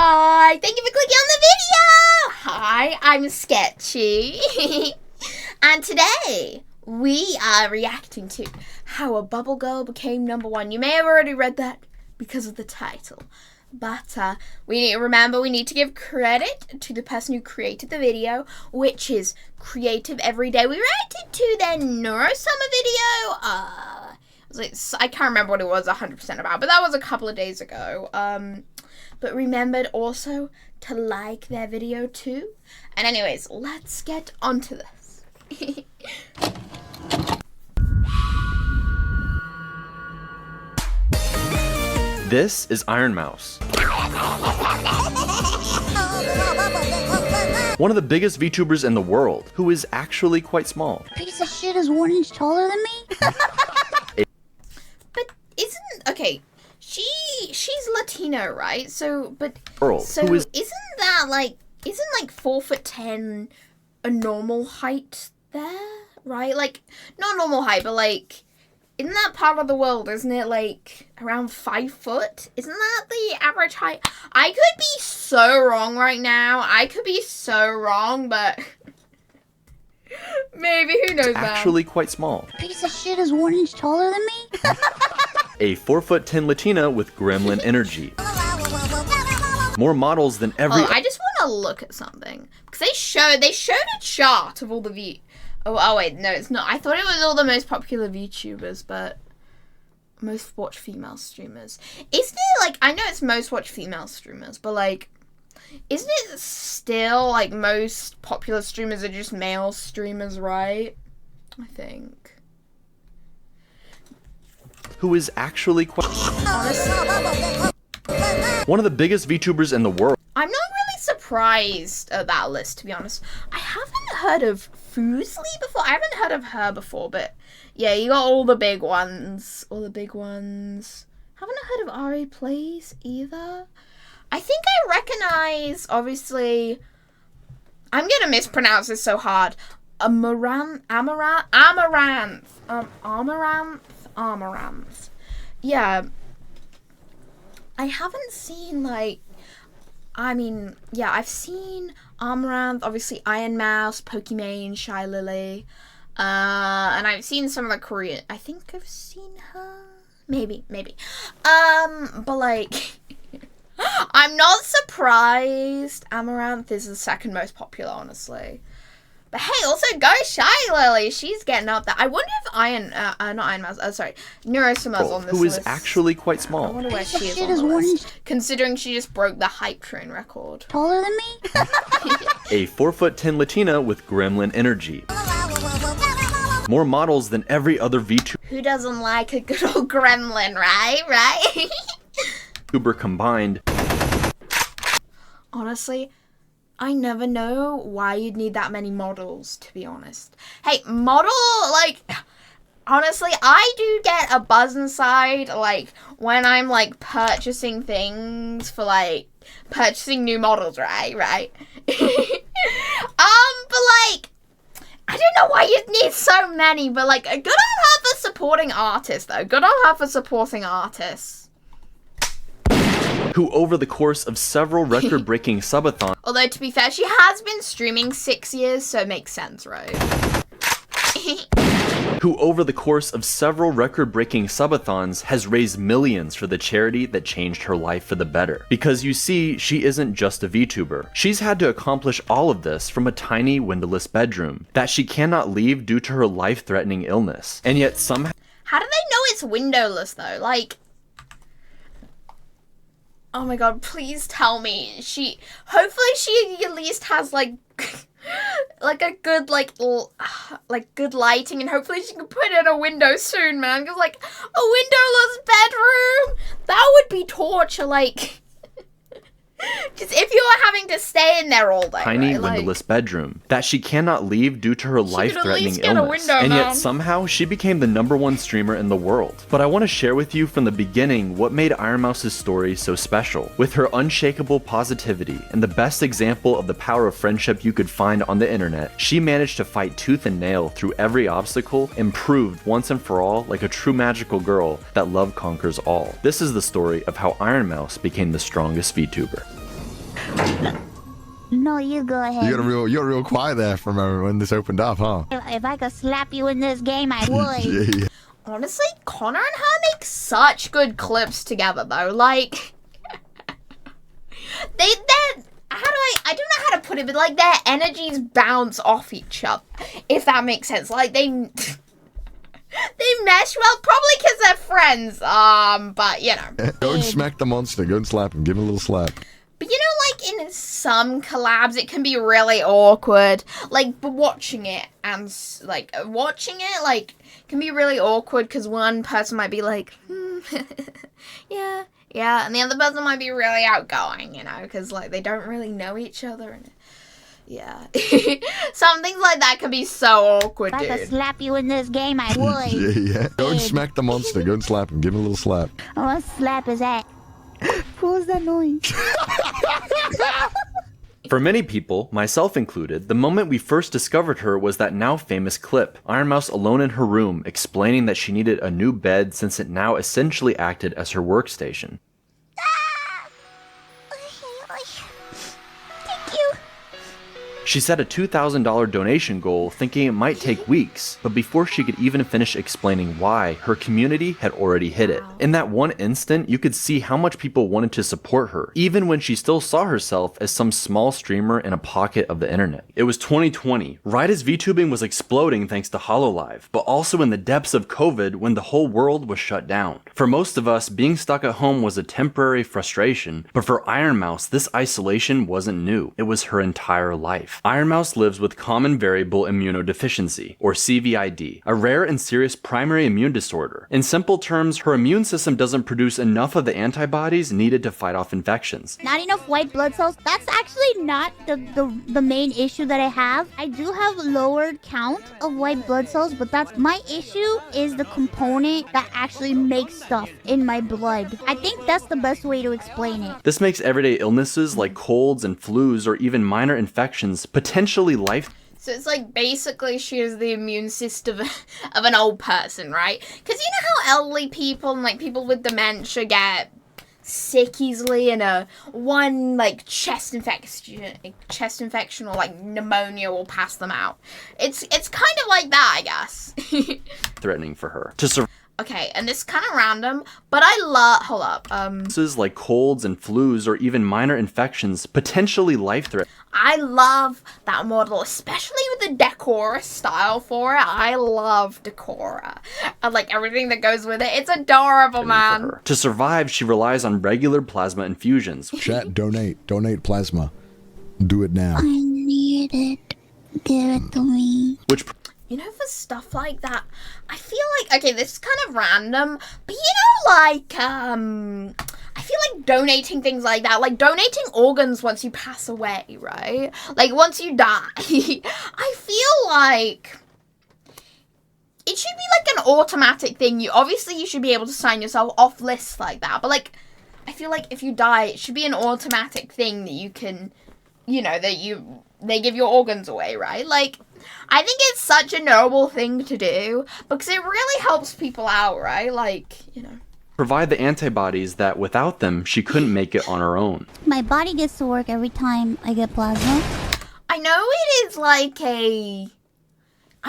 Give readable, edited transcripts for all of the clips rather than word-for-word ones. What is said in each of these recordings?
Hi, thank you for clicking on the video. Hi, I'm Sketchy. And today we are reacting to how a bubble girl became #1. You may have already read that because of the title. But we need to give credit to the person who created the video, which is Creative Everyday. We reacted to their Neurosummer video. I can't remember what it was 100% about, but that was a couple of days ago. But remembered also to like their video too. And anyways, let's get onto this. This is ironmouse, one of the biggest VTubers in the world, who is actually quite small. Piece of shit is 1 inch taller than me? But okay, she's Latino, right? So isn't 4'10" a normal height there, right? Like, not normal height, but like, in that part of the world, isn't it like around 5 foot? Isn't that the average height? I could be so wrong right now. I could be so wrong, but maybe, who knows? Actually quite small. Piece of shit is 1 inch taller than me? A 4'10" Latina with gremlin energy. More models than every. I just want to look at something because they showed a chart of all the views. Oh wait, no, it's not. I thought it was all the most popular VTubers, but most watched female streamers. Isn't it like, I know it's most watched female streamers, but like, isn't it still like most popular streamers are just male streamers, right? I think. Who is actually quite. Honestly, one of the biggest VTubers in the world. I'm not really surprised at that list, to be honest. I haven't heard of Fuslie before. I haven't heard of her before, but yeah, you got all the big ones. Haven't heard of Ari Plays either. I think I recognize, obviously, I'm gonna mispronounce this so hard. Amaranth. Yeah. I haven't seen I've seen Amaranth, obviously Ironmouse, Pokimane, Shy Lily, and I've seen some of the Korean. I think I've seen her, maybe. But like, I'm not surprised. Amaranth is the second most popular, honestly. But hey, also go Shy Lily. She's getting up there. I wonder if Neurosummer's on this who is list. actually quite I small. wonder where she is on the list, considering she just broke the hype train record. Taller than me? A 4'10" Latina with gremlin energy. More models than every other VTuber. Who doesn't like a good old gremlin, right? VTuber combined. Honestly, I never know why you'd need that many models, to be honest. Hey, honestly, I do get a buzz inside, like, when I'm, like, purchasing things for, like, purchasing new models, right? But, like, I don't know why you'd need so many, but, like, good on her for supporting artists, though. Good on her for supporting artists. Who, over the course of several record-breaking subathons. Although, to be fair, she has been streaming 6 years, so it makes sense, right? Who, over the course of several record-breaking subathons, has raised millions for the charity that changed her life for the better. Because you see, she isn't just a VTuber. She's had to accomplish all of this from a tiny, windowless bedroom that she cannot leave due to her life-threatening illness. And yet somehow. How do they know it's windowless, though? Like, oh my god, please tell me hopefully she at least has, like, like a good, good lighting, and hopefully she can put in a window soon, man, because, like, a windowless bedroom, that would be torture, like, just if you were having to stay in there all day, tiny, right? windowless bedroom that she cannot leave due to her life-threatening illness. And yet somehow she became the #1 streamer in the world. But I want to share with you from the beginning what made Ironmouse's story so special. With her unshakable positivity and the best example of the power of friendship you could find on the internet, she managed to fight tooth and nail through every obstacle and proved once and for all, like a true magical girl, that love conquers all. This is the story of how Ironmouse became the strongest VTuber. No, you go ahead. You got real quiet there from when this opened up, huh? If I could slap you in this game, I would. Yeah. Honestly, Connor and her make such good clips together, though. Like, they're I don't know how to put it, but like their energies bounce off each other, if that makes sense. Like they mesh well, probably because they're friends. But you know. Go and smack the monster. Go and slap him. Give him a little slap. But you know, like in some collabs, it can be really awkward. Like watching it can be really awkward because one person might be like, yeah, and the other person might be really outgoing, you know, because like they don't really know each other. And yeah, some things like that can be so awkward, If I could dude. slap you in this game, I would. Yeah. Go and smack the monster. Go and slap him. Give him a little slap. I want to slap his ass. What was that noise? For many people, myself included, the moment we first discovered her was that now famous clip, Ironmouse alone in her room explaining that she needed a new bed since it now essentially acted as her workstation. Thank you. She set a $2,000 donation goal thinking it might take weeks, but before she could even finish explaining why, her community had already hit it. In that one instant, you could see how much people wanted to support her, even when she still saw herself as some small streamer in a pocket of the internet. It was 2020, right as VTubing was exploding thanks to HoloLive, but also in the depths of COVID when the whole world was shut down. For most of us, being stuck at home was a temporary frustration, but for Ironmouse, this isolation wasn't new. It was her entire life. Ironmouse lives with common variable immunodeficiency, or CVID, a rare and serious primary immune disorder. In simple terms, her immune system doesn't produce enough of the antibodies needed to fight off infections. Not enough white blood cells. That's actually not the main issue that I have. I do have a lowered count of white blood cells, but that's my issue is the component that actually makes stuff in my blood. I think that's the best way to explain it. This makes everyday illnesses like colds and flus or even minor infections potentially life. So it's like basically she has the immune system of an old person, right? Because you know how elderly people and like people with dementia get sick easily and one like chest infection or like pneumonia will pass them out. It's kind of like that, I guess. Threatening for her to survive. Okay, and this is kind of random, but I love. Hold up. Like colds and flus or even minor infections potentially life-threatening. I love that model, especially with the Decora style for it. I love Decora. And like everything that goes with it. It's adorable, man. To survive, she relies on regular plasma infusions. Chat, donate plasma. Do it now. I need it. Give it to me. Which you know, for stuff like that, I feel like, okay, this is kind of random, but you know, like, I feel like donating things like that, like donating organs once you pass away, right? Like, once you die, I feel like it should be like an automatic thing. You should be able to sign yourself off lists like that, but like, I feel like if you die, it should be an automatic thing that you can, you know, they give your organs away, right? Like, I think it's such a noble thing to do because it really helps people out, right? Like, you know. Provide the antibodies that without them, she couldn't make it on her own. My body gets to work every time I get plasma. I know it is like I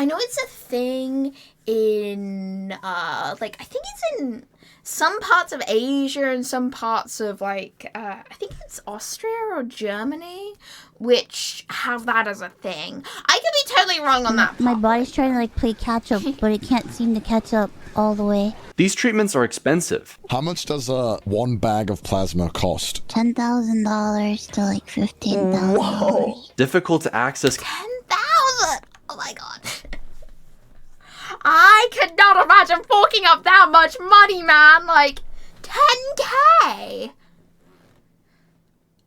know it's a thing in, like, I think it's in some parts of Asia and some parts of, like, I think it's Austria or Germany, which have that as a thing. I could be totally wrong on that. My body's trying to, like, play catch-up, but it can't seem to catch up all the way. These treatments are expensive. How much does one bag of plasma cost? $10,000 to, like, $15,000. Whoa. Difficult to access. 10,000! Oh my god. I could not imagine forking up that much money, man. Like, 10K.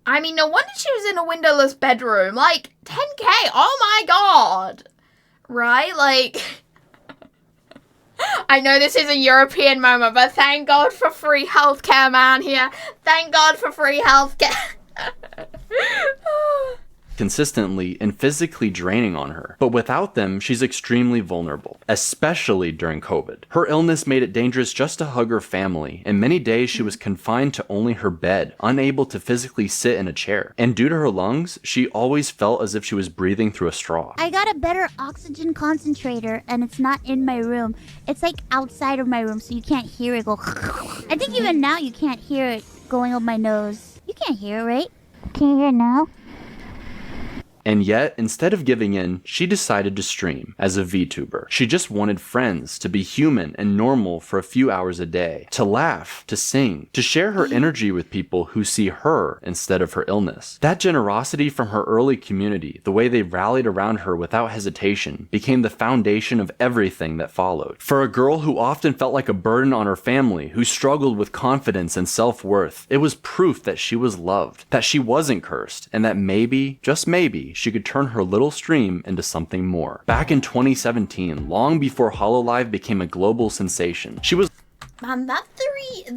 I mean, no wonder she was in a windowless bedroom. Like, 10K. Oh my god. Right? Like, I know this is a European moment, but thank God for free healthcare, man, here. Thank God for free healthcare. consistently and physically draining on her. But without them, she's extremely vulnerable, especially during COVID. Her illness made it dangerous just to hug her family, and many days she was confined to only her bed, unable to physically sit in a chair. And due to her lungs, she always felt as if she was breathing through a straw. I got a better oxygen concentrator, and it's not in my room. It's like outside of my room, so you can't hear it go. I think even now you can't hear it going up my nose. You can't hear it, right? Can you hear it now? And yet, instead of giving in, she decided to stream as a VTuber. She just wanted friends, to be human and normal for a few hours a day, to laugh, to sing, to share her energy with people who see her instead of her illness. That generosity from her early community, the way they rallied around her without hesitation, became the foundation of everything that followed. For a girl who often felt like a burden on her family, who struggled with confidence and self-worth, it was proof that she was loved, that she wasn't cursed, and that maybe, just maybe, she could turn her little stream into something more. Back in 2017, long before HoloLive became a global sensation, she was... Man, the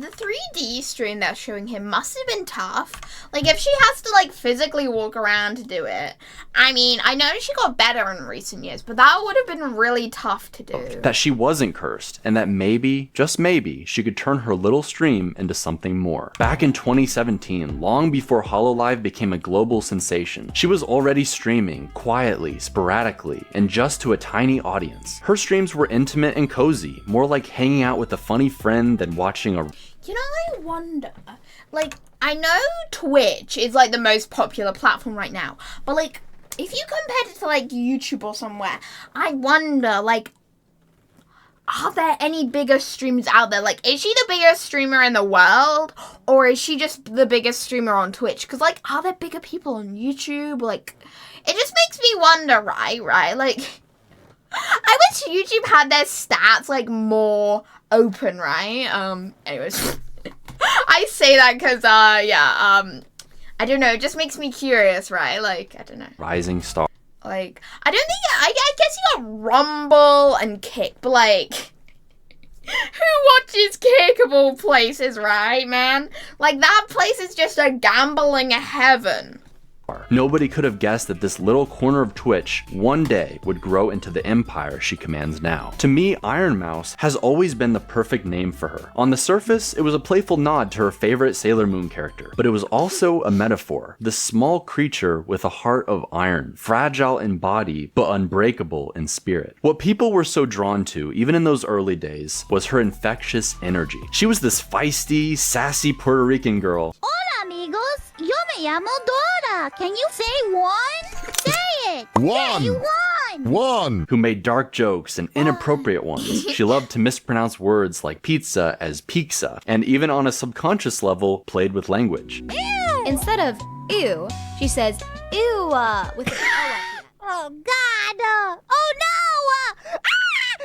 3D stream that's showing him must have been tough. Like, if she has to, like, physically walk around to do it. I mean, I know she got better in recent years, but that would have been really tough to do. That she wasn't cursed, and that maybe, just maybe, she could turn her little stream into something more. Back in 2017, long before HoloLive became a global sensation, she was already streaming, quietly, sporadically, and just to a tiny audience. Her streams were intimate and cozy, more like hanging out with a funny friend than watching a... You know, I wonder, like, I know Twitch is, like, the most popular platform right now, but, like, if you compare it to, like, YouTube or somewhere, I wonder, like, are there any bigger streamers out there? Like, is she the biggest streamer in the world, or is she just the biggest streamer on Twitch? Because, like, are there bigger people on YouTube? Like, it just makes me wonder, right? Like, I wish YouTube had their stats, like, more open, right? Anyways, I say that because, I don't know, it just makes me curious, right? Like, I don't know. Rising star. Like, I don't think, I guess you got Rumble and Kick, but, like, who watches Kick of all places, right, man? Like, that place is just a gambling heaven. Nobody could have guessed that this little corner of Twitch one day would grow into the empire she commands now. To me, ironmouse has always been the perfect name for her. On the surface, it was a playful nod to her favorite Sailor Moon character, but it was also a metaphor. This small creature with a heart of iron, fragile in body, but unbreakable in spirit. What people were so drawn to, even in those early days, was her infectious energy. She was this feisty, sassy Puerto Rican girl. Hola, amigos. Yo me llamo Dora. Can you say one? Say it. One. Say one. One. Who made dark jokes and inappropriate ones. She loved to mispronounce words like pizza as pizza, and even on a subconscious level, played with language. Ew. Instead of ew, she says ew with an O. Oh, God. Oh, no.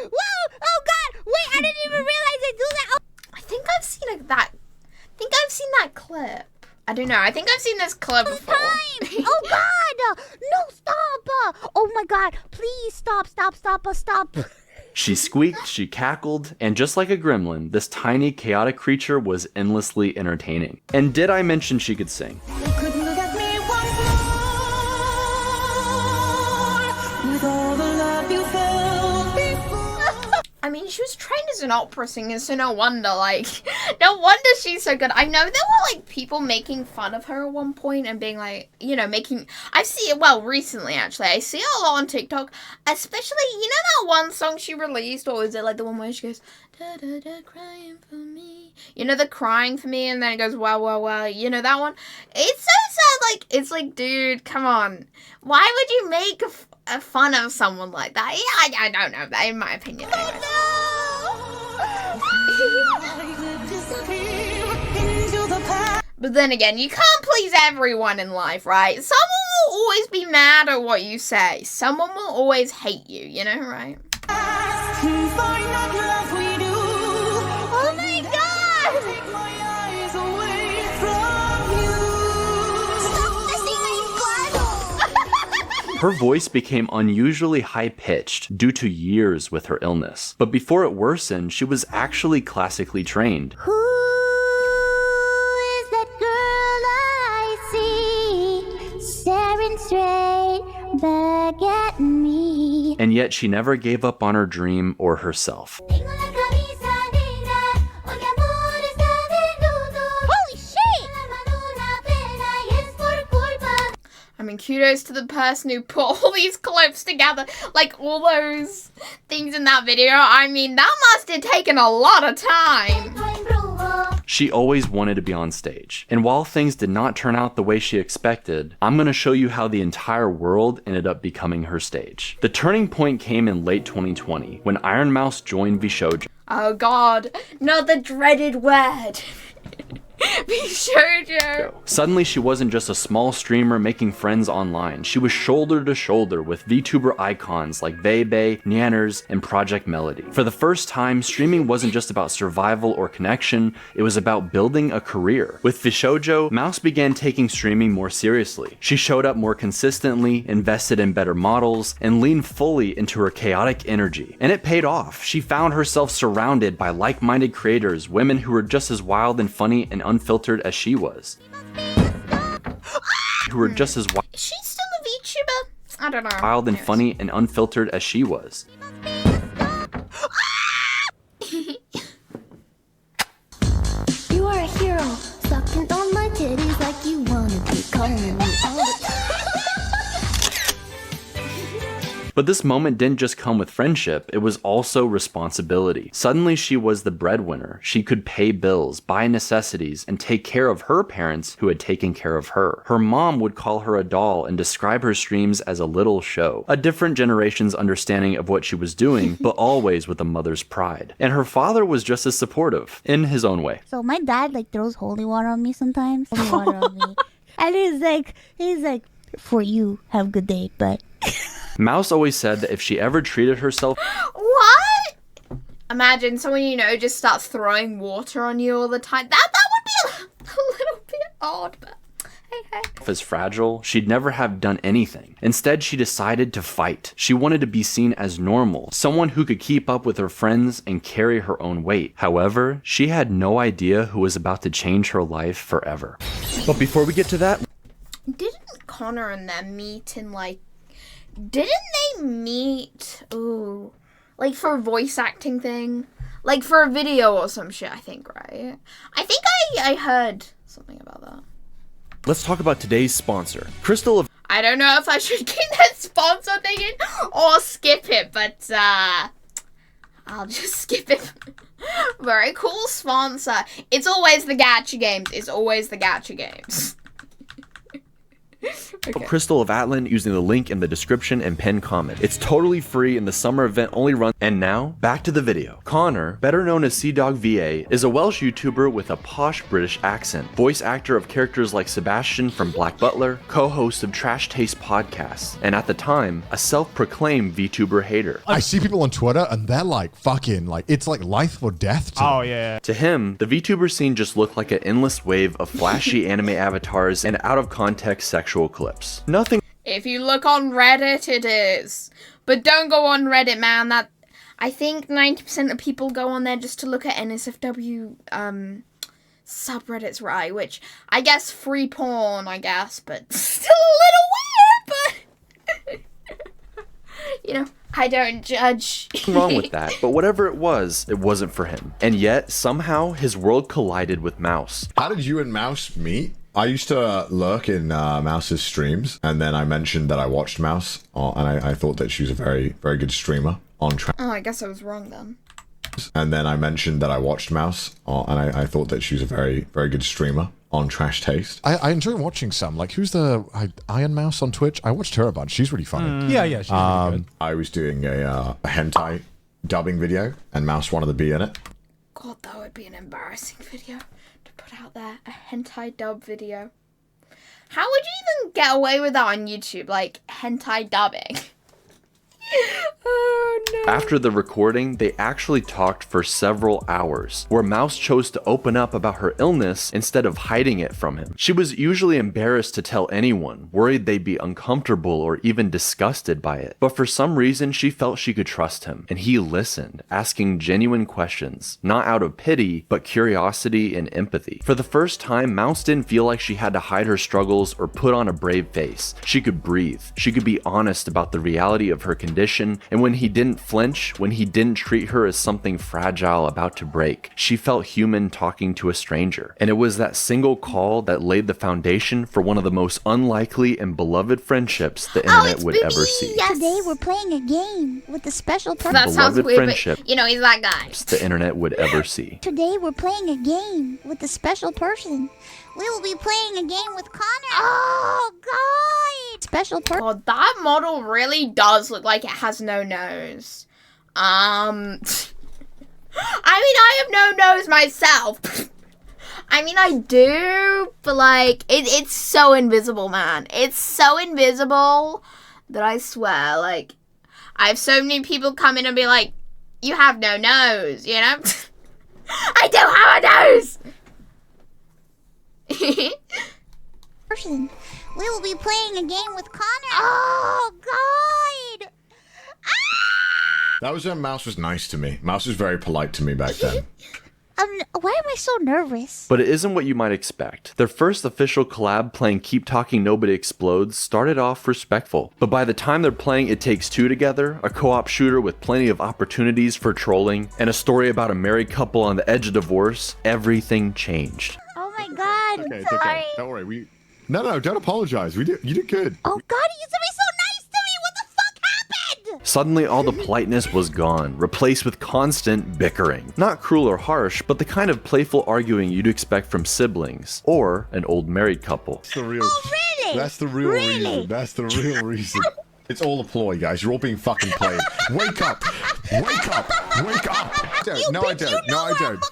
Whoa. Oh, God. Wait, I didn't even realize I do that. Oh. I think I've seen that clip. I don't know. I think I've seen this clip before. Oh, God. No, stop. Oh, my God. Please stop. She squeaked, she cackled, and just like a gremlin, this tiny, chaotic creature was endlessly entertaining. And did I mention she could sing? I mean, she was trained as an opera singer, so no wonder she's so good. I know there were, like, people making fun of her at one point and being like, you know, recently, actually, I see it a lot on TikTok, especially, you know that one song she released, or is it, like, the one where she goes, da-da-da, crying for me, you know, the crying for me, and then it goes, wow, you know that one? It's so sad, like, it's like, dude, come on, why would you make fun of someone like that? Yeah, I don't know that, in my opinion, anyways. But then again, you can't please everyone in life, right? Someone will always be mad at what you say. Someone will always hate you, you know, right? Oh, my God. Stop missing my Her voice became unusually high-pitched due to years with her illness. But before it worsened, she was actually classically trained. Who is that girl I see staring straight back at me. And yet she never gave up on her dream or herself. Holy shit! I mean, kudos to the person who put all these clips together, like all those things in that video. I mean, that must have taken a lot of time. She always wanted to be on stage. And while things did not turn out the way she expected, I'm going to show you how the entire world ended up becoming her stage. The turning point came in late 2020 when ironmouse joined VShojo. Oh god, not the dreaded word. VShojo. Suddenly she wasn't just a small streamer making friends online. She was shoulder to shoulder with VTuber icons like Vebe, Nyanners, and Project Melody. For the first time, streaming wasn't just about survival or connection, it was about building a career. With VShojo, Mouse began taking streaming more seriously. She showed up more consistently, invested in better models, and leaned fully into her chaotic energy. And it paid off. She found herself surrounded by like-minded creators, women who were just as wild and funny and unfiltered as she was. Who were just as Is she still a VTuber? I don't know. Wild and funny and unfiltered as she was. You are a hero, sucking on my titties like you wanna be calling me all the time. But this moment didn't just come with friendship, it was also responsibility. Suddenly she was the breadwinner. She could pay bills, buy necessities, and take care of her parents who had taken care of her. Her mom would call her a doll and describe her streams as a little show. A different generation's understanding of what she was doing, but always with a mother's pride. And her father was just as supportive, in his own way. So my dad like throws holy water on me sometimes. Holy water on me. And he's like, for you, have a good day, but... Mouse always said that if she ever treated herself... What? Imagine someone you know just starts throwing water on you all the time. That would be a little bit odd, but hey. As fragile, she'd never have done anything. Instead, she decided to fight. She wanted to be seen as normal, someone who could keep up with her friends and carry her own weight. However, she had no idea who was about to change her life forever. But before we get to that... Didn't Connor and them meet in Didn't they meet, like for a voice acting thing? Like for a video or some shit, I think, right? I think I heard something about that. Let's talk about today's sponsor, Crystal of... I don't know if I should keep that sponsor thing in or skip it, but I'll just skip it. Very cool sponsor. It's always the gacha games. It's always the gacha games. Okay. Crystal of Atlan using the link in the description and pinned comment. It's totally free and the summer event only runs. And now, back to the video. Connor, better known as Seadog VA, is a Welsh YouTuber with a posh British accent, voice actor of characters like Sebastian from Black Butler, co-host of Trash Taste podcasts, and at the time, a self-proclaimed VTuber hater. I see people on Twitter and they're like fucking like, it's like life or death to them. Yeah. To him, the VTuber scene just looked like an endless wave of flashy anime avatars and out-of-context sexual clips. Nothing. If you look on Reddit, it is. But don't go on Reddit, man. I think 90% of people go on there just to look at NSFW subreddits, right? Which, I guess, free porn, but still a little weird, but... you know, I don't judge. Nothing wrong with that, but whatever it wasn't for him. And yet, somehow, his world collided with Mouse. How did you and Mouse meet? I used to lurk in Mouse's streams, and then I mentioned that I watched Mouse, and I thought that she was a very, very good streamer on Trash. Oh, I guess I was wrong then. And then I mentioned that I watched Mouse, and I thought that she was a very, very good streamer on Trash Taste. I enjoy watching some. Like, who's the Iron Mouse on Twitch? I watched her a bunch. She's really funny. Yeah, she's really good. I was doing a hentai dubbing video, and Mouse wanted to be in it. God, that would be an embarrassing video to put out there. A hentai dub video. How would you even get away with that on YouTube? Like, hentai dubbing? Oh, no. After the recording, they actually talked for several hours, where Mouse chose to open up about her illness instead of hiding it from him. She was usually embarrassed to tell anyone, worried they'd be uncomfortable or even disgusted by it. But for some reason, she felt she could trust him, and he listened, asking genuine questions, not out of pity, but curiosity and empathy. For the first time, Mouse didn't feel like she had to hide her struggles or put on a brave face. She could breathe. She could be honest about the reality of her condition, and when he didn't flinch, when he didn't treat her as something fragile about to break, she felt human talking to a stranger. And it was that single call that laid the foundation for one of the most unlikely and beloved friendships the internet would ever see. Yes. Today we're playing a game with a special person. That sounds Beloved weird, friendship but, you know, he's that guy. the internet would ever see. Today we're playing a game with a special person. We will be playing a game with Connor. Oh, God. Special person. God, that model really does look like it has no nose. I mean, I have no nose myself. I mean, I do, but, like, it's so invisible, man. It's so invisible that I swear, like, I have so many people come in and be like, you have no nose, you know? I don't have a nose! Person. We will be playing a game with Connor. Oh, God. That was when Mouse was nice to me. Mouse was very polite to me back then. Why am I so nervous? But it isn't what you might expect. Their first official collab playing Keep Talking Nobody Explodes started off respectful. But by the time they're playing It Takes Two together, a co-op shooter with plenty of opportunities for trolling, and a story about a married couple on the edge of divorce, everything changed. Oh, my God. Okay, it's Sorry. okay. Don't worry. No, don't apologize. You did good. Oh, God, he used to be so nice to me. What the fuck happened? Suddenly, all the politeness was gone, replaced with constant bickering. Not cruel or harsh, but the kind of playful arguing you'd expect from siblings, or an old married couple. That's the real. Oh, really? That's the real reason. That's the real reason. It's all a ploy, guys. You're all being fucking played. Wake up! Wake up! Wake up! No, I don't. No, I don't.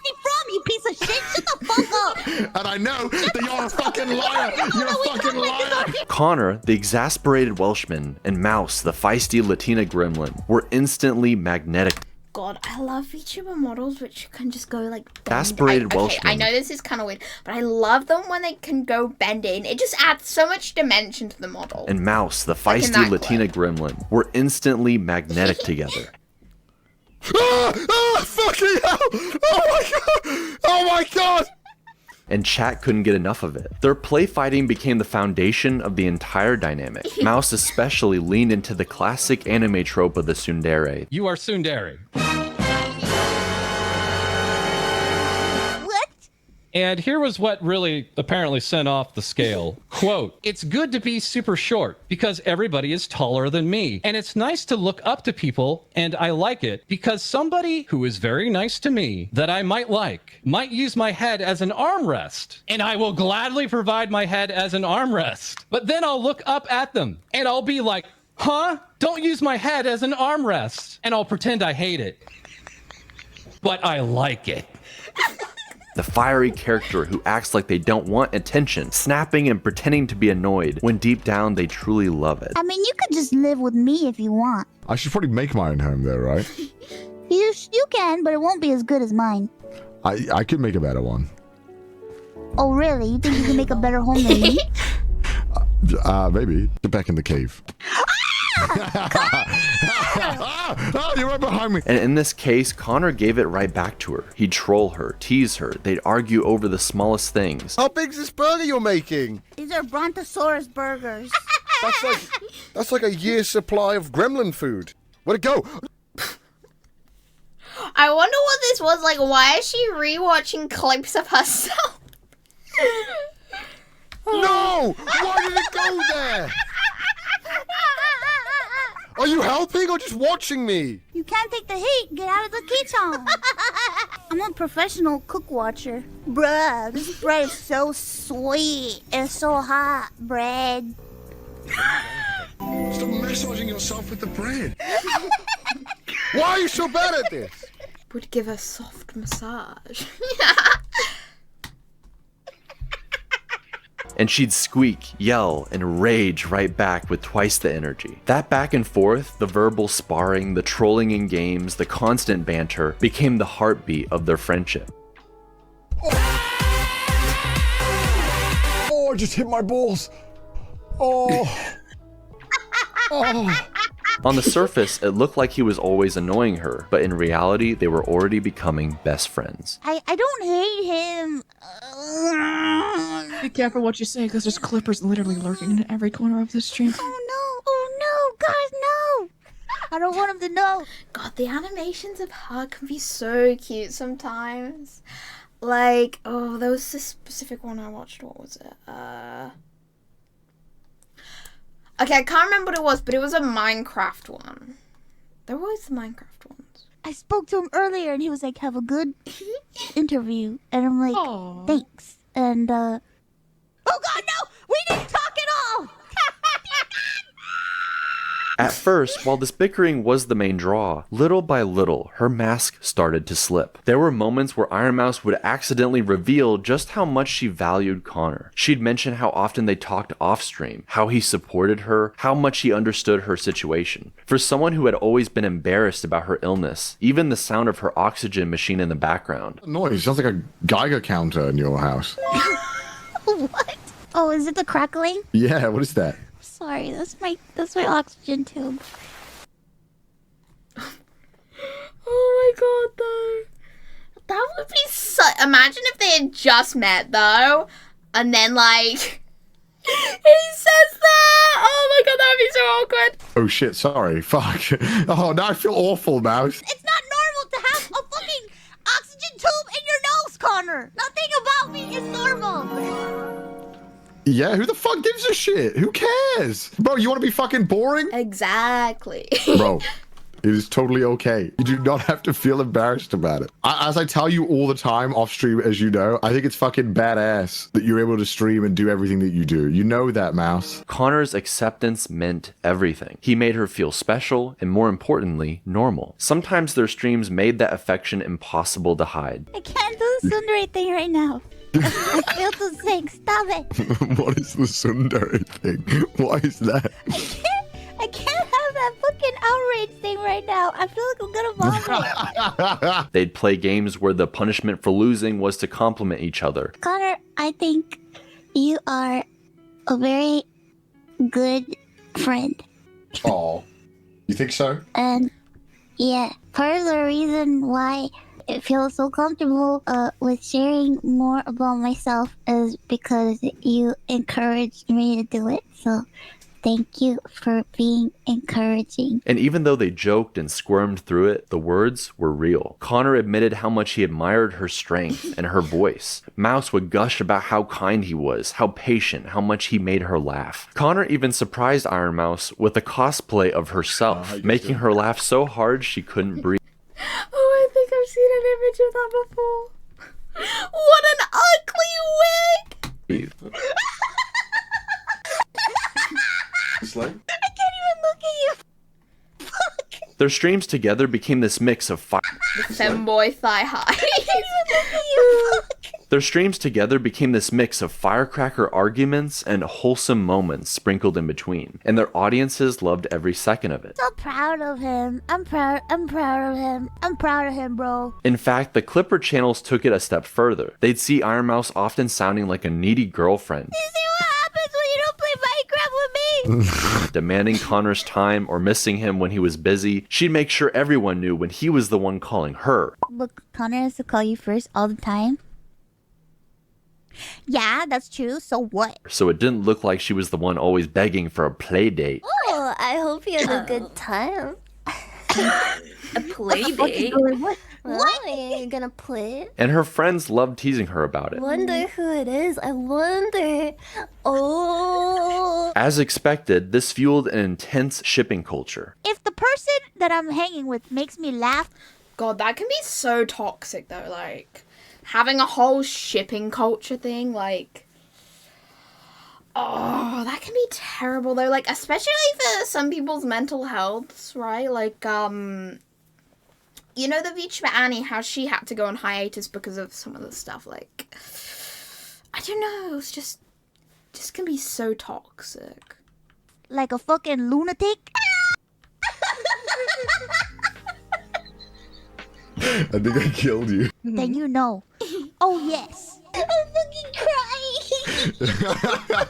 You piece of shit. Shut the fuck up. And I know that you're a fucking liar. You're a fucking liar. Connor, the exasperated Welshman, and Mouse, the feisty Latina gremlin, were instantly magnetic. God, I love VTuber models which can just go like bend. Exasperated Okay, Welshman. I know this is kind of weird, but I love them when they can go bend in. It just adds so much dimension to the model. And Mouse, the Like in feisty that Latina clip. gremlin, were instantly magnetic together. Fucking hell! Oh my god! Oh my god! And chat couldn't get enough of it. Their play fighting became the foundation of the entire dynamic. Mouse especially leaned into the classic anime trope of the tsundere. You are tsundere. What? And here was what really apparently sent off the scale. Quote, it's good to be super short because everybody is taller than me. And it's nice to look up to people, and I like it because somebody who is very nice to me that I might like might use my head as an armrest. And I will gladly provide my head as an armrest. But then I'll look up at them and I'll be like, huh? Don't use my head as an armrest. And I'll pretend I hate it. But I like it. The fiery character who acts like they don't want attention, snapping and pretending to be annoyed, when deep down they truly love it. I mean, you could just live with me if you want. I should probably make my own home there, right? You can, but it won't be as good as mine. I could make a better one. Oh, really? You think you can make a better home than me? Maybe. Get back in the cave. You're right behind me. And in this case, Connor gave it right back to her. He'd troll her, tease her, they'd argue over the smallest things. How big's this burger you're making? These are Brontosaurus burgers. That's like a year's supply of gremlin food. Where'd it go? I wonder what this was like. Why is she rewatching clips of herself? No! Why did it go there? Are you helping or just watching me? You can't take the heat. Get out of the kitchen. I'm a professional cook watcher. Bruh, this bread is so sweet. It's so hot, bread. Stop massaging yourself with the bread. Why are you so bad at this? Would give a soft massage. and she'd squeak, yell, and rage right back with twice the energy. That back and forth, the verbal sparring, the trolling in games, the constant banter, became the heartbeat of their friendship. Oh, I just hit my balls. Oh. Oh. On the surface, it looked like he was always annoying her, but in reality, they were already becoming best friends. I don't hate him. Be careful what you say, because there's clippers literally lurking in every corner of this stream. Oh no, guys, no. I don't want him to know. God, the animations of her can be so cute sometimes. Like, oh, there was this specific one I watched. What was it? Okay, I can't remember what it was, but it was a Minecraft one. There were always the Minecraft ones. I spoke to him earlier, and he was like, "Have a good interview," and I'm like, Aww. "Thanks." And oh God, no! We didn't talk at all. At first, while this bickering was the main draw, little by little, her mask started to slip. There were moments where ironmouse would accidentally reveal just how much she valued Connor. She'd mention how often they talked off-stream, how he supported her, how much he understood her situation. For someone who had always been embarrassed about her illness, even the sound of her oxygen machine in the background. Noise sounds like a Geiger counter in your house. What? Oh, is it the crackling? Yeah, what is that? Sorry, that's my oxygen tube. Oh my god, though. That would be so... Imagine if they had just met, though, and then, like, he says that! Oh my god, that would be so awkward. Oh shit, sorry. Fuck. Oh, now I feel awful, Mouse. It's not normal to have a fucking oxygen tube in your nose, Connor. Nothing about me is normal. Yeah, who the fuck gives a shit? Who cares? Bro, you want to be fucking boring? Exactly. Bro, it is totally okay. You do not have to feel embarrassed about it. As I tell you all the time off stream, as you know, I think it's fucking badass that you're able to stream and do everything that you do. You know that, Mouse. Connor's acceptance meant everything. He made her feel special and, more importantly, normal. Sometimes their streams made that affection impossible to hide. I can't do the tsundere thing right now. I feel too sick. Stop it. What is the tsundere thing? Why is that? I can't have that fucking outrage thing right now. I feel like I'm gonna vomit. They'd play games where the punishment for losing was to compliment each other. Connor, I think you are a very good friend. Oh, you think so? And yeah, part of the reason why it feels so comfortable with sharing more about myself is because you encouraged me to do it. So thank you for being encouraging. And even though they joked and squirmed through it, the words were real. Connor admitted how much he admired her strength and her voice. Mouse would gush about how kind he was, how patient, how much he made her laugh. Connor even surprised Ironmouse with a cosplay of herself, making her laugh so hard she couldn't breathe. Oh, I think I've seen an image of that before. What an ugly wig! It's like... I can't even look at you. Fuck. Their streams together became this mix of fire. Femboy thigh high. I can't even look at you. Fuck. Their streams together became this mix of firecracker arguments and wholesome moments sprinkled in between, and their audiences loved every second of it. So proud of him. I'm proud of him. I'm proud of him, bro. In fact, the Clipper channels took it a step further. They'd see Ironmouse often sounding like a needy girlfriend. You see what happens when you don't play Minecraft with me? Demanding Connor's time or missing him when he was busy. She'd make sure everyone knew when he was the one calling her. But Connor has to call you first all the time. Yeah, that's true. So what? So it didn't look like she was the one always begging for a play date. Oh, I hope you had a good time. A play date? What? Are you gonna play it? And her friends loved teasing her about it. Wonder who it is. I wonder. Oh. As expected, this fueled an intense shipping culture. If the person that I'm hanging with makes me laugh... God, that can be so toxic, though. Like, having a whole shipping culture thing, like... Oh, that can be terrible, though. Like, especially for some people's mental health, right? Like, you know the VTuber Annie, how she had to go on hiatus because of some of the stuff, like... I don't know, it was just... just can be so toxic. Like a fucking lunatic. I think I killed you. Then you know. Oh yes. I'm fucking crying.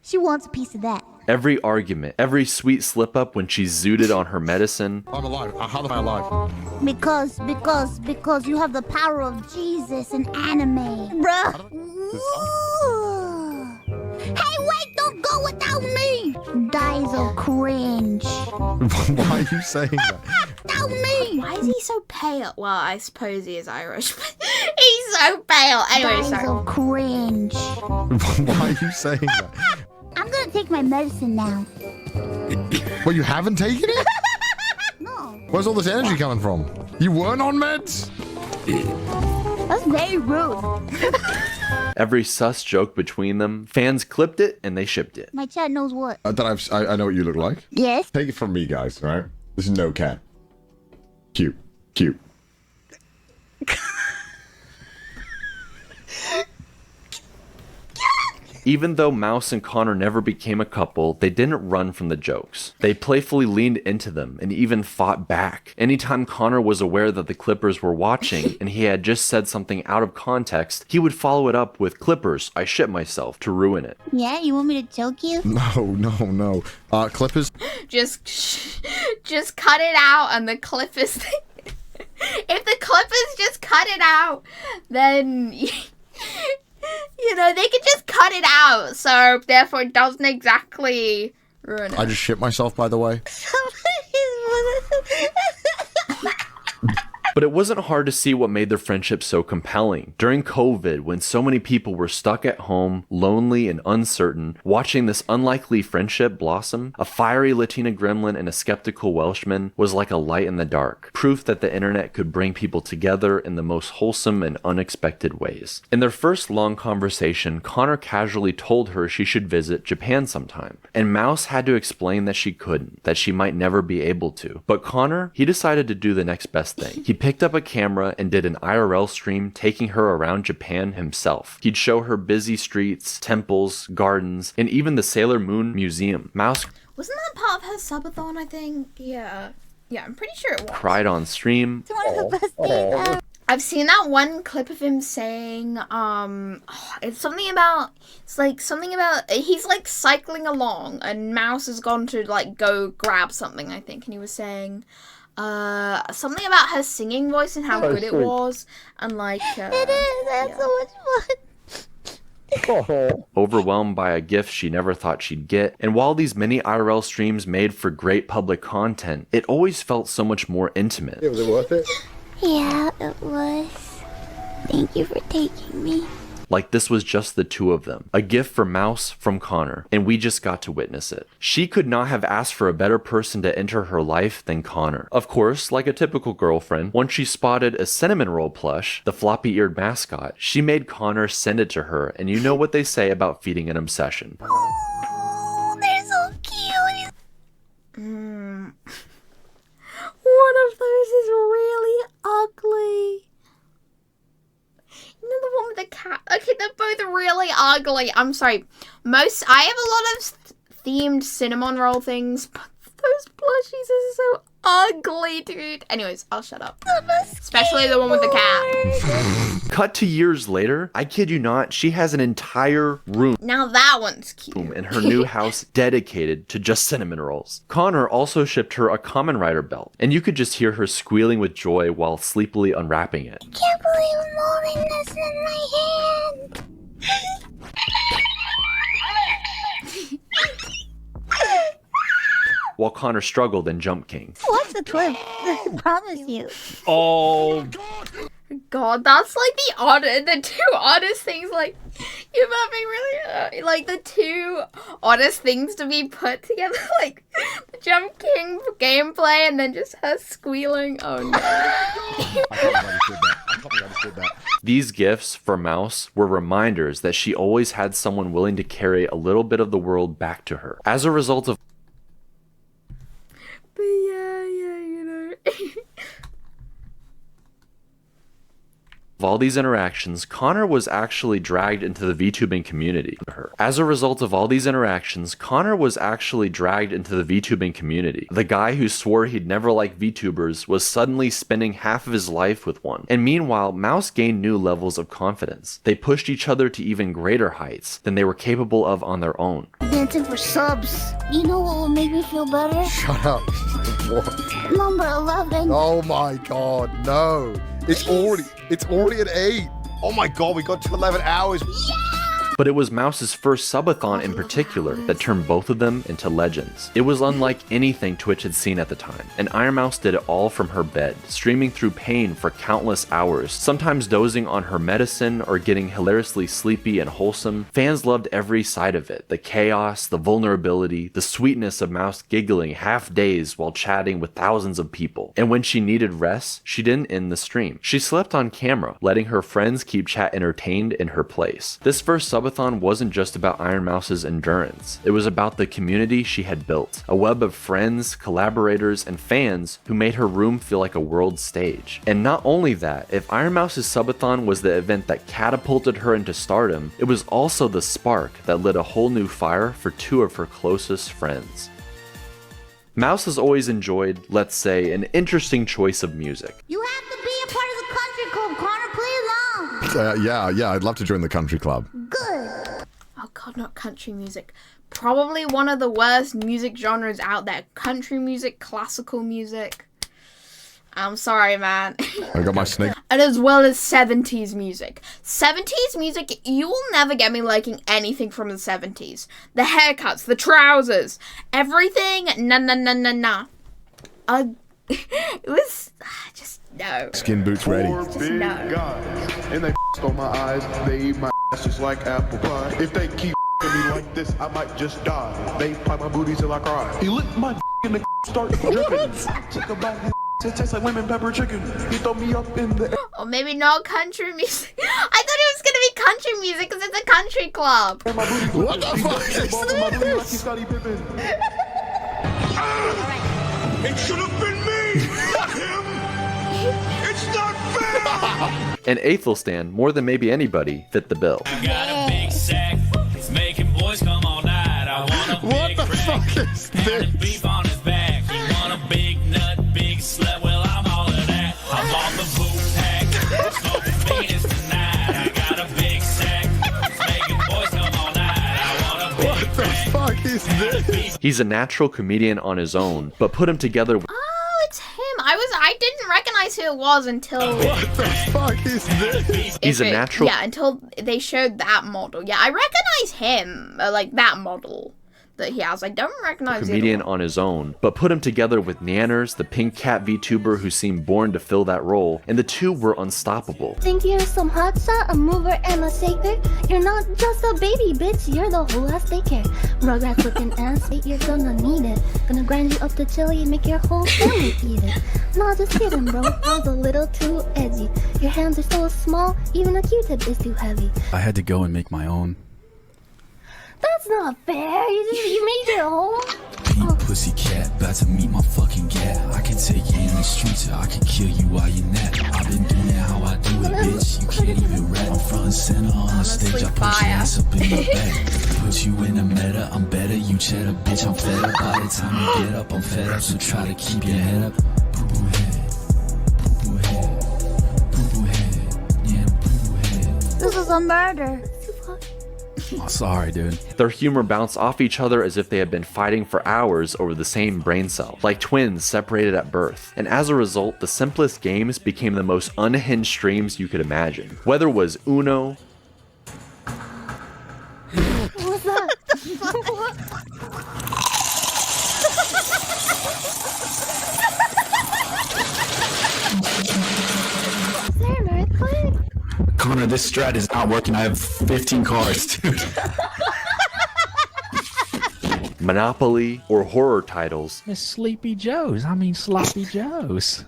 She wants a piece of that. Every argument, every sweet slip up when she zooted on her medicine. I'm alive. How am I alive? Because you have the power of Jesus and anime. Bruh. Hey, wait, don't go without me. Guys are cringe. Why are you saying that? Without me. Why is he so pale? Well, I suppose he is Irish, but he's so pale. Anyway, Guys sorry. are cringe. Why are you saying that? I'm gonna take my medicine now. Well, you haven't taken it? No. Where's all this energy coming from? You weren't on meds? That's very rude. Every sus joke between them, fans clipped it and they shipped it. My chat knows what. I know what you look like. Yes. Take it from me, guys, right? This is no cat. Cute. Cute. Even though Mouse and Connor never became a couple, they didn't run from the jokes. They playfully leaned into them and even fought back. Anytime Connor was aware that the Clippers were watching and he had just said something out of context, he would follow it up with "Clippers, I shit myself," to ruin it. Yeah, you want me to choke you? No. Clippers. Just cut it out, and the Clippers. If the Clippers just cut it out, then you know they could just cut it out. So therefore, it doesn't exactly ruin it. I just shit myself, by the way. But it wasn't hard to see what made their friendship so compelling. During COVID, when so many people were stuck at home, lonely and uncertain, watching this unlikely friendship blossom, a fiery Latina gremlin and a skeptical Welshman was like a light in the dark, proof that the internet could bring people together in the most wholesome and unexpected ways. In their first long conversation, Connor casually told her she should visit Japan sometime, and Mouse had to explain that she couldn't, that she might never be able to. But Connor, he decided to do the next best thing. He picked up a camera and did an IRL stream taking her around Japan himself. He'd show her busy streets, temples, gardens, and even the Sailor Moon Museum. Mouse Wasn't that part of her subathon, I think? Yeah, I'm pretty sure it was. cried on stream. It's one of the best things ever. I've seen that one clip of him saying, it's something about he's like cycling along and Mouse has gone to like go grab something, I think, and he was saying, something about her singing voice and how good it was, and like, It is, that's so much fun. Overwhelmed by a gift she never thought she'd get. And while these many IRL streams made for great public content, it always felt so much more intimate. Was it worth it? Yeah, it was. Thank you for taking me. Like this was just the two of them. A gift for Mouse from Connor, and we just got to witness it. She could not have asked for a better person to enter her life than Connor. Of course, like a typical girlfriend, once she spotted a cinnamon roll plush, the floppy-eared mascot, she made Connor send it to her, and you know what they say about feeding an obsession. Oh, they're so cute. one of those is really ugly. You know the one with the cat? Okay, they're both really ugly. I'm sorry. I have a lot of themed cinnamon roll things, but those plushies are so ugly, dude. Anyways, I'll shut up. Especially the one with the cat. Cut to years later, I kid you not, she has an entire room Now that one's cute. in her new house dedicated to just cinnamon rolls. Connor also shipped her a Kamen Rider belt, and you could just hear her squealing with joy while sleepily unwrapping it. I can't believe I'm holding this in my hand. While Connor struggled in Jump King. Watch the clip. I promise you. Oh, God, that's like the two oddest things. Like, you're having really like the two oddest things to be put together, like the Jump King gameplay and then just her squealing. Oh no! I can't understand that. These gifts for Mouse were reminders that she always had someone willing to carry a little bit of the world back to her. As a result of But yeah, you know. Of all these interactions, Connor was actually dragged into the VTubing community. As a result of all these interactions, Connor was actually dragged into the VTubing community. The guy who swore he'd never like VTubers was suddenly spending half of his life with one. And meanwhile, Mouse gained new levels of confidence. They pushed each other to even greater heights than they were capable of on their own. Dancing for subs. You know what will make me feel better? Shut up. What? Number 11. Oh my god, no. It's already at 8. Oh my god, we got to 11 hours. But it was Mouse's first subathon in particular that turned both of them into legends. It was unlike anything Twitch had seen at the time, and ironmouse did it all from her bed, streaming through pain for countless hours, sometimes dozing on her medicine or getting hilariously sleepy and wholesome. Fans loved every side of it, the chaos, the vulnerability, the sweetness of Mouse giggling half days while chatting with thousands of people. And when she needed rest, she didn't end the stream. She slept on camera, letting her friends keep chat entertained in her place. This first subathon wasn't just about ironmouse's endurance. It was about the community she had built, a web of friends, collaborators, and fans who made her room feel like a world stage. And not only that, if ironmouse's subathon was the event that catapulted her into stardom, it was also the spark that lit a whole new fire for two of her closest friends. Mouse has always enjoyed, let's say, an interesting choice of music. You have to be a part of the country club, Connor. Play along. Yeah, I'd love to join the country club. Good. Oh god, not country music. Probably one of the worst music genres out there. Country music, classical music. I'm sorry, man. I got my snake. And as well as 70s music. 70s music, you will never get me liking anything from the 70s. The haircuts, the trousers, everything, nah. It was just no. Skin boots ready. Just no. Guys, and they on my eyes. They eat my ass just like apple pie. If they keep me like this, I might just die. They pipe my booty till I cry. He licked my and the start dripping. Took a bite. It tastes like lemon pepper chicken. He throw me up in the... Or maybe not country music. I thought it was going to be country music because it's a country club. What the fuck is this? It should have been me, not him. It's not fair. And Aethelstan, more than maybe anybody, fit the bill. I got a big sack. It's making boys come all night. I want a big What the fuck is this? beef on his back. You want a big nut, big slut? Well, I'm all of that. I'm on the boot pack. Smoking Venus tonight. I got a big sack. It's making boys come all night. I want a big What the fuck is this? He's a natural comedian on his own, but put him together with Oh, it's him. I didn't recognize who it was until... What the fuck is this? He's a natural... Yeah, until they showed that model. Yeah, I recognize him. Like, that model that he has. I don't recognize comedian on his own, but put him together with Nanners, the pink cat VTuber who seemed born to fill that role, and the two were unstoppable. Think you're some hot shot, a mover and a shaker? You're not just a baby, bitch. You're the whole ass daycare. Rugrats looking ass, you're gonna need it. Gonna grind you up to chili, make your whole family eat it. Nah, just kidding, bro. I was a little too edgy. Your hands are so small, even a Q-tip is too heavy. I had to go and make my own. That's not fair. You made your own. Pink pussy cat, about to meet my fucking cat. I can take you in the streets, or I can kill you while you're nap. I've been doing it how I do it, bitch. You can't even rap. I'm front and center on the stage. I put your ass up in your back. Put you in a meta, I'm better. You cheddar, bitch. I'm fed up. By the time you get up, I'm fed up. So try to keep your head up. Poo-poo head, poo-poo head, poo-poo head, yeah, poo-poo head. This is a murder. Oh, sorry, dude. Their humor bounced off each other as if they had been fighting for hours over the same brain cell, like twins separated at birth. And as a result, the simplest games became the most unhinged streams you could imagine. Whether it was Uno, What's that? Is there an earthquake? Connor, this strat is not working. I have 15 cars, dude. Monopoly, or horror titles. It's Sleepy Joe's. I mean Sloppy Joe's.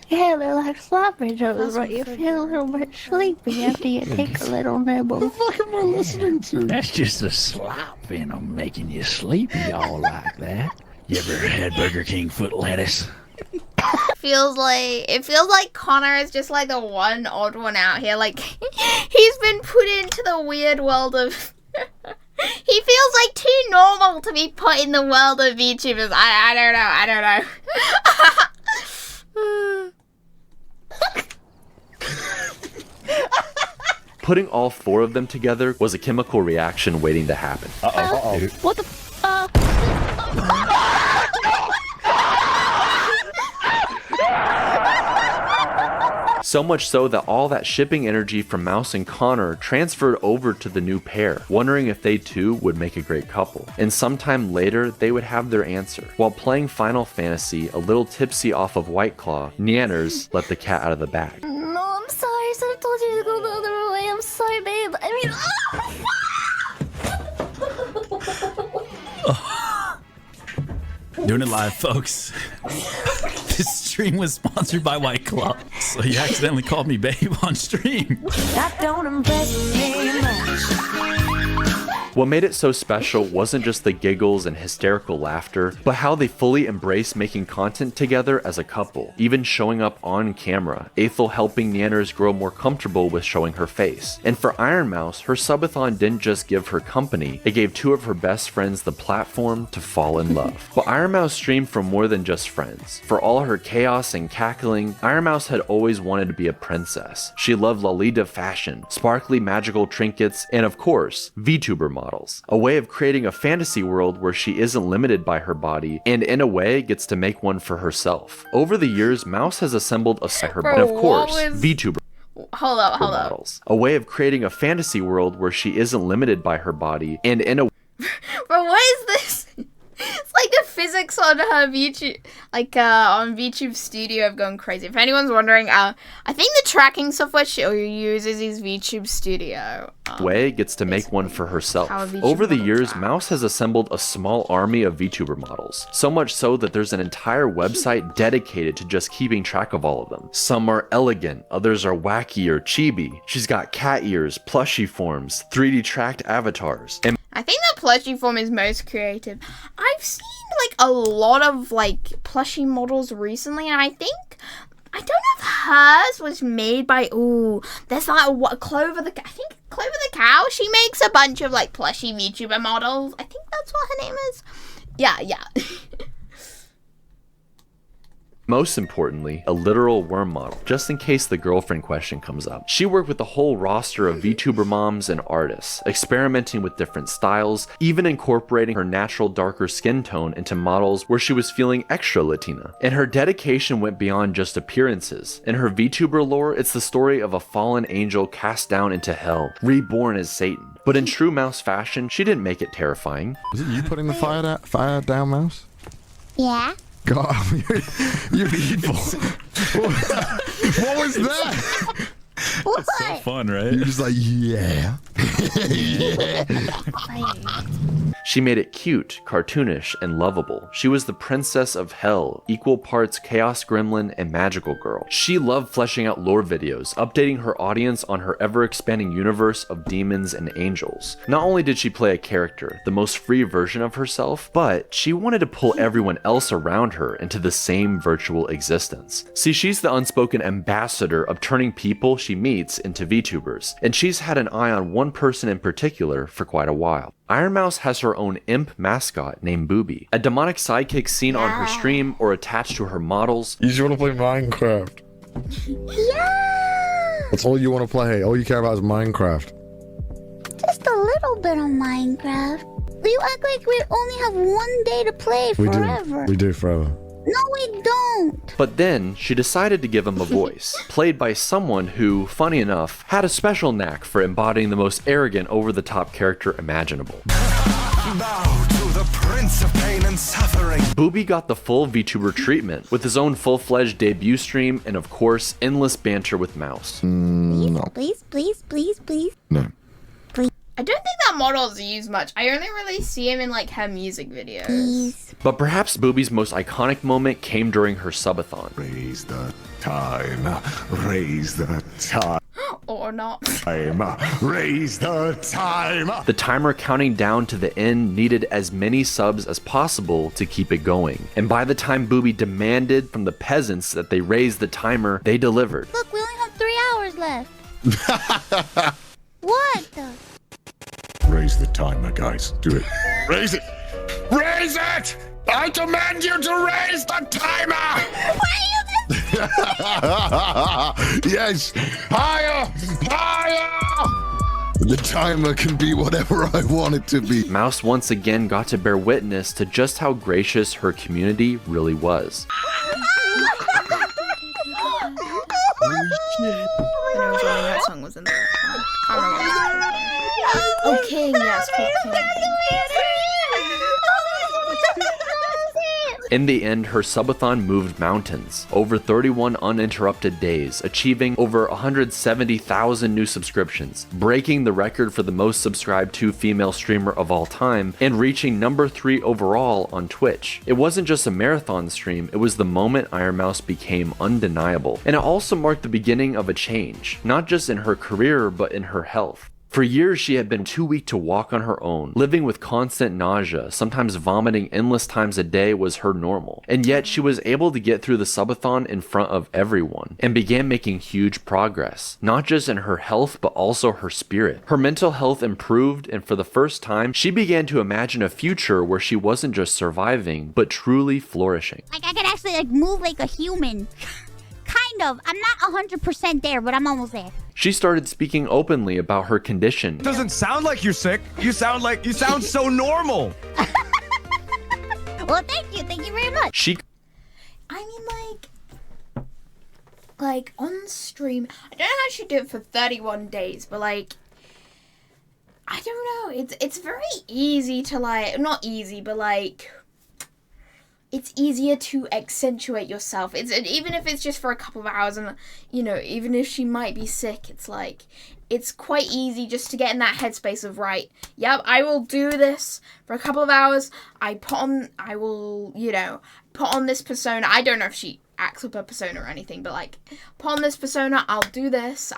Yeah, they're like sloppy joes, but you feel a little bit sleepy after you take a little nibble. What the fuck am I listening to? That's just the slop venom making you sleepy all like that. You ever had Burger King foot lettuce? It feels like Connor is just like the one odd one out here. Like he's been put into the weird world of he feels like too normal to be put in the world of VTubers. I don't know. Putting all 4 of them together was a chemical reaction waiting to happen. What the So much so that all that shipping energy from Mouse and Connor transferred over to the new pair, wondering if they too would make a great couple. And sometime later, they would have their answer. While playing Final Fantasy, a little tipsy off of White Claw, Neanners let the cat out of the bag. No, I'm sorry. I should have told you to go the other way. I'm sorry, babe. Doing it live, folks. This stream was sponsored by White Claw, so you accidentally called me babe on stream. That don't impress me much. What made it so special wasn't just the giggles and hysterical laughter, but how they fully embraced making content together as a couple, even showing up on camera, Ethel helping Neanners grow more comfortable with showing her face. And for ironmouse, her subathon didn't just give her company, it gave 2 of her best friends the platform to fall in love. But ironmouse streamed for more than just friends. For all her chaos and cackling, ironmouse had always wanted to be a princess. She loved Lolita fashion, sparkly magical trinkets, and of course, VTuber models. A way of creating a fantasy world where she isn't limited by her body, and in a way gets to make one for herself. Over the years, Mouse has assembled a and of course, VTuber. Hold up. Models. A way of creating a fantasy world where she isn't limited by her body, and in a Bro, what is this? It's like the physics on her VTube, on VTube Studio have gone crazy. If anyone's wondering, I think the tracking software she uses is VTube Studio. way gets to make one for herself. Over the years, Mouse has assembled a small army of VTuber models, so much so that there's an entire website dedicated to just keeping track of all of them. Some are elegant, others are wacky or chibi. She's got cat ears, plushie forms, 3D tracked avatars, and I think the plushie form is most creative. I've seen a lot of plushie models recently, and I don't know if hers was made by there's Clover the Cow. She makes a bunch of plushie VTuber models. I think that's what her name is. Yeah. most importantly, a literal worm model, just in case the girlfriend question comes up. She worked with a whole roster of VTuber moms and artists, experimenting with different styles, even incorporating her natural darker skin tone into models where she was feeling extra Latina. And her dedication went beyond just appearances. In her VTuber lore, it's the story of a fallen angel cast down into hell, reborn as Satan. But in true mouse fashion, she didn't make it terrifying. Was it you putting the fire down, Mouse? Yeah. God, you're evil. What was that? What? That's so fun, right? You're just like, yeah. She made it cute, cartoonish, and lovable. She was the princess of hell, equal parts chaos gremlin and magical girl. She loved fleshing out lore videos, updating her audience on her ever-expanding universe of demons and angels. Not only did she play a character, the most free version of herself, but she wanted to pull everyone else around her into the same virtual existence. See, she's the unspoken ambassador of turning people she meets into VTubers, and she's had an eye on one person in particular for quite a while. ironmouse has her own imp mascot named Booby, a demonic sidekick seen on her stream or attached to her models. You just want to play Minecraft. Yeah! That's all you want to play. All you care about is Minecraft. Just a little bit of Minecraft. You act like we only have one day to play forever. We do forever. No, we don't. But then, she decided to give him a voice, played by someone who, funny enough, had a special knack for embodying the most arrogant, over-the-top character imaginable. Bow to the Prince of Pain and Suffering. Booby got the full VTuber treatment, with his own full-fledged debut stream, and of course, endless banter with Mouse. No. Please. No. I don't think that model's used much. I only really see him in her music videos. Please. But perhaps Booby's most iconic moment came during her subathon. Raise the time. Raise the time. or not. Timer. Raise the timer. The timer counting down to the end needed as many subs as possible to keep it going. And by the time Booby demanded from the peasants that they raise the timer, they delivered. Look, we only have 3 hours left. What the? Raise the timer, guys. Do it. Raise it. Raise it! I demand you to raise the timer! Why are you Yes! Higher! Higher! The timer can be whatever I want it to be. Mouse once again got to bear witness to just how gracious her community really was. Holy shit. I know that song was in there. I don't know. Oh, King, yes, King. In the end, her subathon moved mountains, over 31 uninterrupted days, achieving over 170,000 new subscriptions, breaking the record for the most subscribed to female streamer of all time, and reaching number 3 overall on Twitch. It wasn't just a marathon stream, it was the moment ironmouse became undeniable, and it also marked the beginning of a change, not just in her career, but in her health. For years, she had been too weak to walk on her own, living with constant nausea, sometimes vomiting endless times a day was her normal. And yet, she was able to get through the subathon in front of everyone, and began making huge progress, not just in her health, but also her spirit. Her mental health improved, and for the first time, she began to imagine a future where she wasn't just surviving, but truly flourishing. Like, I could actually, move like a human. Kind of. I'm not 100% there, but I'm almost there. She started speaking openly about her condition. Doesn't sound like you're sick. You sound so normal. Well, thank you very much. I mean, like on stream, I don't know how she did it for 31 days, but like, I don't know. It's very easy to not easy, but like, it's easier to accentuate yourself. Even if it's just for a couple of hours, and even if she might be sick, it's like, it's quite easy just to get in that headspace of, right, yep, I will do this for a couple of hours. I will put on this persona. I don't know if she acts up a persona or anything, but like, put on this persona, I'll do this,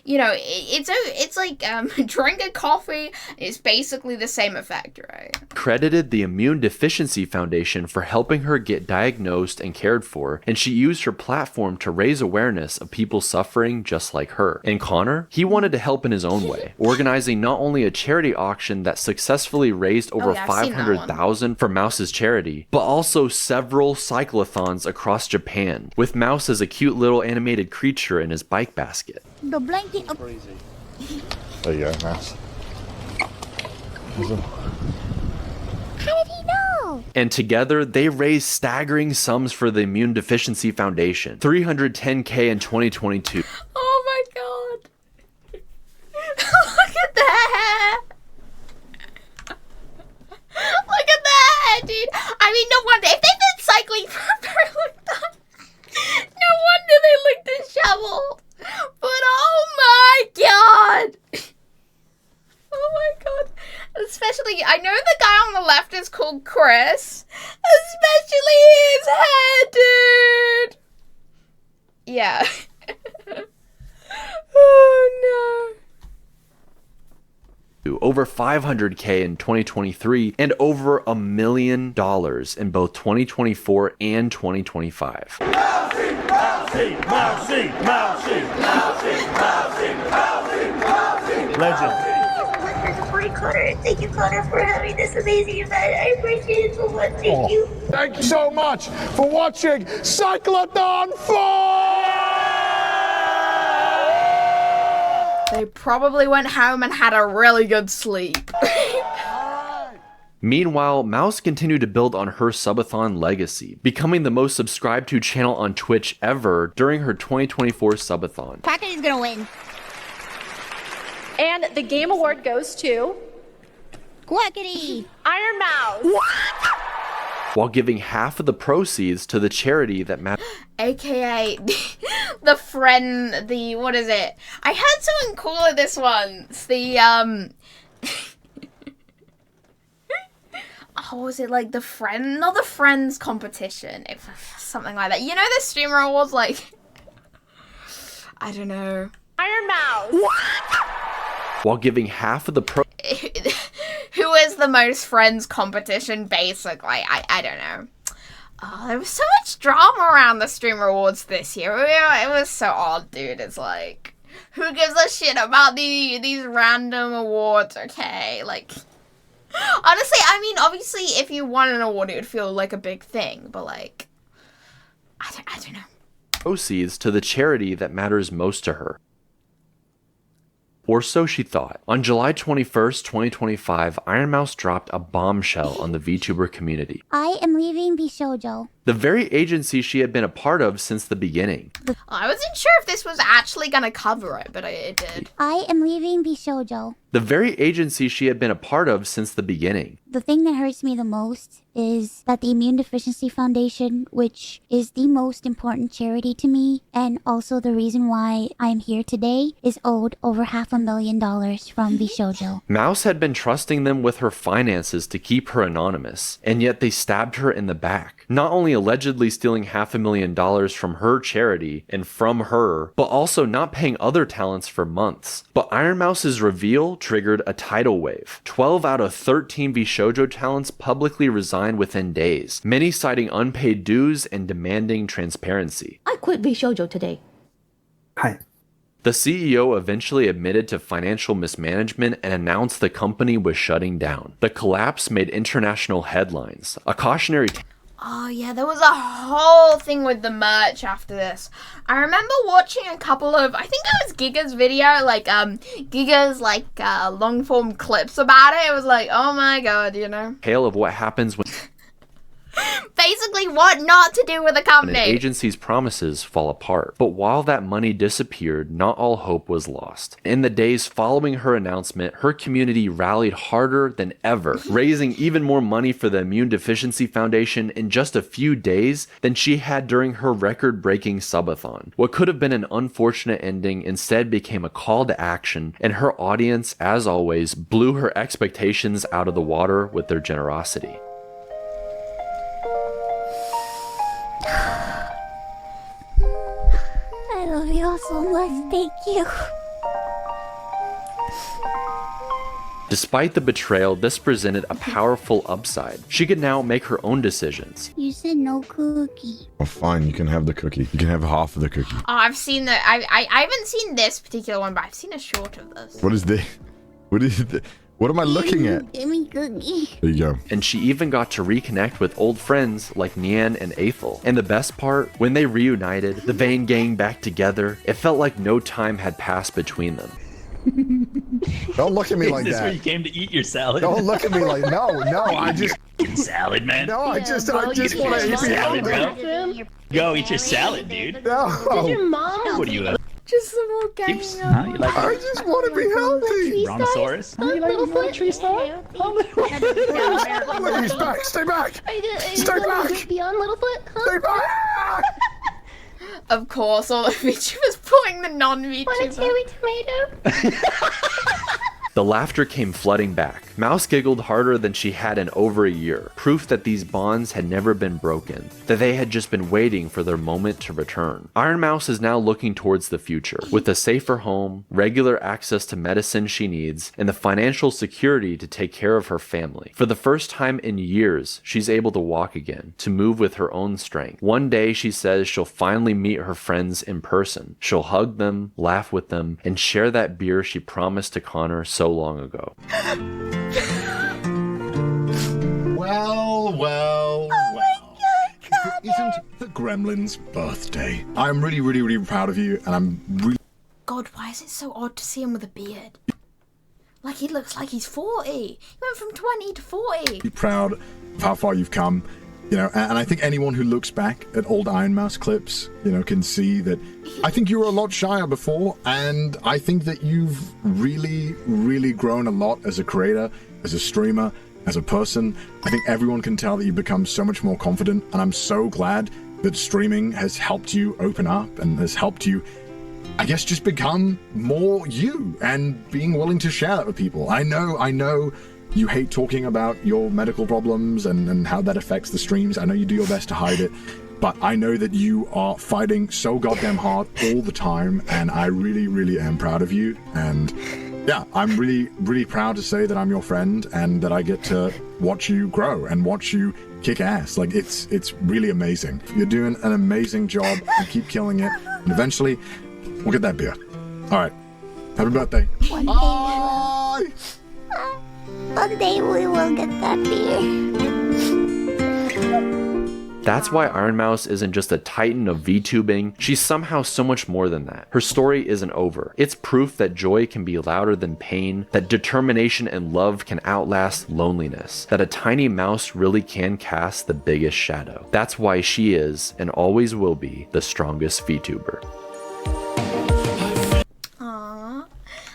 it's like drink a coffee. It's basically the same effect, right? Credited the Immune Deficiency Foundation for helping her get diagnosed and cared for, and she used her platform to raise awareness of people suffering just like her. And Connor, he wanted to help in his own way, organizing not only a charity auction that successfully raised over $500,000 for Mouse's charity, but also several cyclothons across Japan, with Mouse as a cute little animated creature in his bike basket. The blanket. There you go, Mouse. How did he know? And together, they raised staggering sums for the Immune Deficiency Foundation, $310K in 2022. Oh my god. Look at that. Look at that, dude. I mean, no wonder. If they've been cycling for a very long time, no wonder they licked the shovel. But oh my god. Oh my god. Especially, I know the guy on the left is called Chris. Especially his hair, dude. Yeah. Oh no. Over $500K in 2023 and over $1 million in both 2024 and 2025. Mousy, mousy, mousy, mousy, mousy, mousy, mousy, mousy. Legend. Thank you, Connor, for having this amazing event. I appreciate it so much. Thank you. Thank you so much for watching Cyclothon 4! They probably went home and had a really good sleep. Meanwhile, Mouse continued to build on her subathon legacy, becoming the most subscribed to channel on Twitch ever during her 2024 subathon. Crackety's gonna win. And the game award goes to Quackity! Iron Mouse. While giving half of the proceeds to the charity that AKA the friend, what is it? I heard someone call it this once. Oh, was it like the friend? Not the friends competition. Something like that. You know the streamer awards, like, I don't know. Iron Mouse. while giving half of the Who is the most friends competition, basically. I don't know. Oh, there was so much drama around the Streamer Awards this year. It was so odd, dude. It's like, who gives a shit about these random awards, okay? Like, honestly, I mean, obviously, if you won an award, it would feel like a big thing. But, like, I don't know. Proceeds to the charity that matters most to her. Or so she thought. On July 21st, 2025, ironmouse dropped a bombshell on the VTuber community. I am leaving VShojo. The very agency she had been a part of since the beginning. I wasn't sure if this was actually going to cover it, but it did. I am leaving VShojo. The very agency she had been a part of since the beginning. The thing that hurts me the most is that the Immune Deficiency Foundation, which is the most important charity to me, and also the reason why I'm here today, is owed over $500,000 from VShojo. Mouse had been trusting them with her finances to keep her anonymous, and yet they stabbed her in the back. Not only allegedly stealing $500,000 from her charity and from her, but also not paying other talents for months. But ironmouse's reveal triggered a tidal wave. 12 out of 13 VShojo talents publicly resigned within days, many citing unpaid dues and demanding transparency. I quit VShojo today. Hi. The CEO eventually admitted to financial mismanagement and announced the company was shutting down. The collapse made international headlines. A cautionary Oh yeah, there was a whole thing with the merch after this. I remember watching a couple of, I think it was Giga's video, like Giga's long form clips about it. It was like, oh my god, you know. tale of what happens when Basically what not to do with a company. an agency's promises fall apart. But while that money disappeared, not all hope was lost. In the days following her announcement, her community rallied harder than ever, raising even more money for the Immune Deficiency Foundation in just a few days than she had during her record-breaking subathon. What could have been an unfortunate ending instead became a call to action, and her audience, as always, blew her expectations out of the water with their generosity. I love you all so much. Thank you. Despite the betrayal, this presented a powerful upside. She could now make her own decisions. You said no cookie. Oh, fine. You can have the cookie. You can have half of the cookie. Oh, I've seen the, I haven't seen this particular one, but I've seen a short of this. What is this? What is this? What am I looking at? Give me cookie. There you go. And she even got to reconnect with old friends like Nian and Aethel. And the best part, when they reunited, the Vane gang back together, it felt like no time had passed between them. Don't look at me like Is this that. where you came to eat your salad? Don't look at me like no. I just salad, man. No, I just want to eat salad, bro. Bathroom? Go eat your salad, dude. No. Did your mom? What are you? Just some more gang Huh? You like I just want to be healthy. Brontosaurus? You like little tree star? Please, back. Stay back. Stay back. Beyond Littlefoot? Huh? Stay back. Of course, all the VTubers pulling the non-VTuber. Want a cherry tomato? The laughter came flooding back. Mouse giggled harder than she had in over a year, proof that these bonds had never been broken, that they had just been waiting for their moment to return. Iron Mouse is now looking towards the future, with a safer home, regular access to medicine she needs, and the financial security to take care of her family. For the first time in years, she's able to walk again, to move with her own strength. One day, she says she'll finally meet her friends in person. She'll hug them, laugh with them, and share that beer she promised to Connor so long ago. Well. It isn't the gremlin's birthday. I'm really proud of you, and I'm really... God, why is it so odd to see him with a beard? Like, he looks like he's 40. He went from 20 to 40. proud of how far you've come. You know, and I think anyone who looks back at old Iron Mouse clips, you know, can see that I think you were a lot shyer before, and I think that you've really grown a lot as a creator, as a streamer, as a person. I think everyone can tell that you've become so much more confident, and I'm so glad that streaming has helped you open up and has helped you, I guess, just become more you and being willing to share that with people. I know you hate talking about your medical problems and how that affects the streams. I know you do your best to hide it, but I know that you are fighting so goddamn hard all the time, and I really, really am proud of you. And yeah, I'm really, really proud to say that I'm your friend and that I get to watch you grow and watch you kick ass. Like, it's really amazing. You're doing an amazing job and keep killing it. And eventually, we'll get that beer. All right. Happy birthday. One day we will get that beer. That's why ironmouse isn't just a titan of VTubing, she's somehow so much more than that. Her story isn't over. It's proof that joy can be louder than pain, that determination and love can outlast loneliness, that a tiny mouse really can cast the biggest shadow. That's why she is, and always will be, the strongest VTuber. Aww,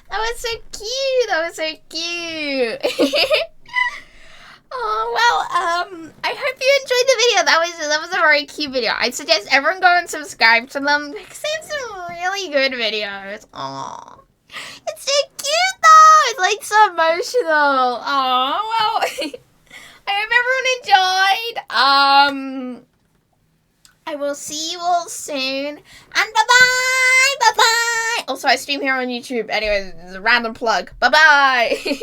that was so cute, that was so cute. Oh, well, I hope you enjoyed the video. That was a very cute video. I suggest everyone go and subscribe to them because they have some really good videos. Aww. It's so cute, though. It's, like, so emotional. Aww, well, I hope everyone enjoyed. I will see you all soon. And bye-bye! Bye-bye! Also, I stream here on YouTube. Anyways, it's a random plug. Bye-bye!